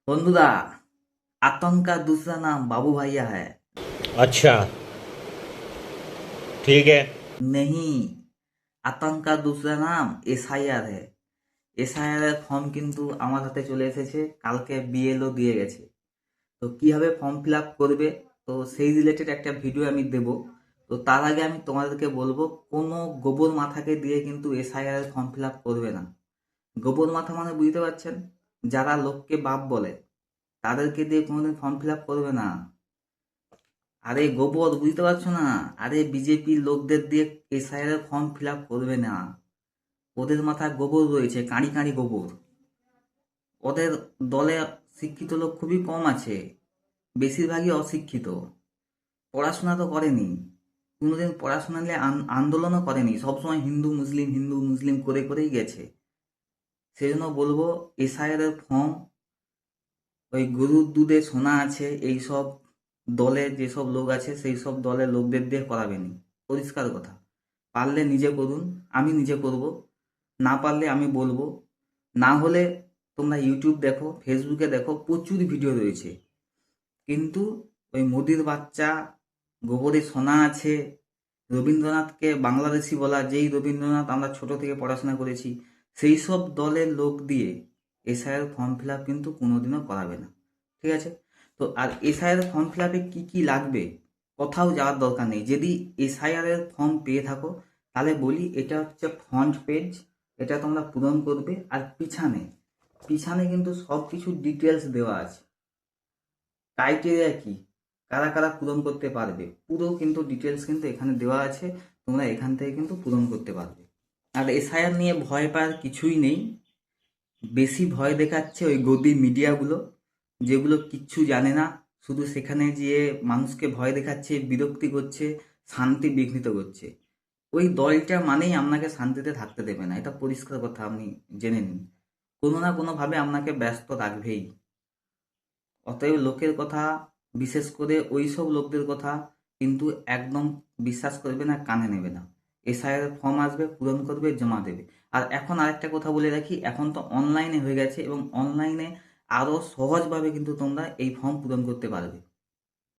बंधुरा आतंक का दूसरा नाम बाबू भैया है। अच्छा। ठीक है। नहीं, आतंक का दूसरा नाम এসআইআর है। এসআইআর এর ফর্ম কিন্তু আমার হাতে চলে এসেছে, কালকে বিএলও দিয়ে গেছে। তো কিভাবে ফর্ম ফিল আপ করবে, তো সেই রিলেটেড একটা ভিডিও আমি দেব। তো তার আগে আমি তোমাদেরকে বলবো, কোনো গোবর মাথাকে দিয়ে কিন্তু এসআইআর এর ফর্ম ফিল আপ করবে না। গোবর মাথা মানে বুঝতে পারছেন, যারা লোককে বাপ বলে তাদেরকে দিয়ে কোনোদিন ফর্ম ফিল আপ করবে না। আরে গোবর বুঝতে পারছো না? আরে বিজেপির লোকদের দিয়ে এসআইআর এর ফর্ম ফিল আপ করবে না। ওদের মাথায় গোবর রয়েছে, কাঁড়ি কাঁড়ি গোবর। ওদের দলে শিক্ষিত লোক খুবই কম আছে, বেশিরভাগই অশিক্ষিত। পড়াশোনা তো করেনি, কোনোদিন পড়াশোনা নিয়ে আন্দোলনও করেনি, সবসময় হিন্দু মুসলিম করে করেই গেছে। সেই জন্য বলবো, এসআইআর এর ফর্ম ওই গরুর দুধে সোনা আছে এইসব দলে যেসব লোক আছে সেই সব দলের লোকদের দিয়ে করাবেনি। পরিষ্কার কথা। পারলে নিজে করুন, আমি নিজে করব। না পারলে আমি বলবো। না হলে তোমরা ইউটিউব দেখো, ফেসবুকে দেখো, প্রচুর ভিডিও রয়েছে। কিন্তু ওই মোদির বাচ্চা, গোবরে সোনা আছে, রবীন্দ্রনাথকে বাংলাদেশি বলা, যেই রবীন্দ্রনাথ আমরা ছোট থেকে পড়াশোনা করেছি, সেই সব দলের লোক দিয়ে এসআইআর ফর্ম ফিল আপ কিন্তু কোনোদিনও করাবে না। ঠিক আছে? তো আর এসআইআর ফর্ম ফিল আপে কী কী লাগবে, কোথাও যাওয়ার দরকার নেই। যদি এসআইআর এর ফর্ম পেয়ে থাকো তাহলে বলি, এটা হচ্ছে ফ্রন্ট পেজ, এটা তোমরা পূরণ করবে। আর পিছানে পিছানে কিন্তু সব কিছু ডিটেলস দেওয়া আছে। ক্রাইটেরিয়া কি, কারা কারা পূরণ করতে পারবে, পুরো কিন্তু ডিটেলস কিন্তু এখানে দেওয়া আছে। তোমরা এখান থেকে কিন্তু পূরণ করতে পারবে। আর এসআইআর নিয়ে ভয় পাওয়ার কিছুই নেই। বেশি ভয় দেখাচ্ছে ওই গদি মিডিয়াগুলো, যেগুলো কিচ্ছু জানে না, শুধু সেখানে গিয়ে মানুষকে ভয় দেখাচ্ছে, বিরক্তি করছে, শান্তি বিঘ্নিত করছে। ওই দলটা মানেই আপনাকে শান্তিতে থাকতে দেবে না, এটা পরিষ্কার কথা, আপনি জেনে নিন। কোনো না কোনোভাবে আপনাকে ব্যস্ত রাখবেই। অতএব লোকের কথা, বিশেষ করে ওই সব লোকদের কথা কিন্তু একদম বিশ্বাস করবে না, কানে নেবে না। এসআইআর ফর্ম আসবে, পূরণ করবে, জমা দেবে। আর এখন আরেকটা কথা বলে রাখি, এখন তো অনলাইনে হয়ে গেছে এবং অনলাইনে আরও সহজভাবে কিন্তু তোমরা এই ফর্ম পূরণ করতে পারবে।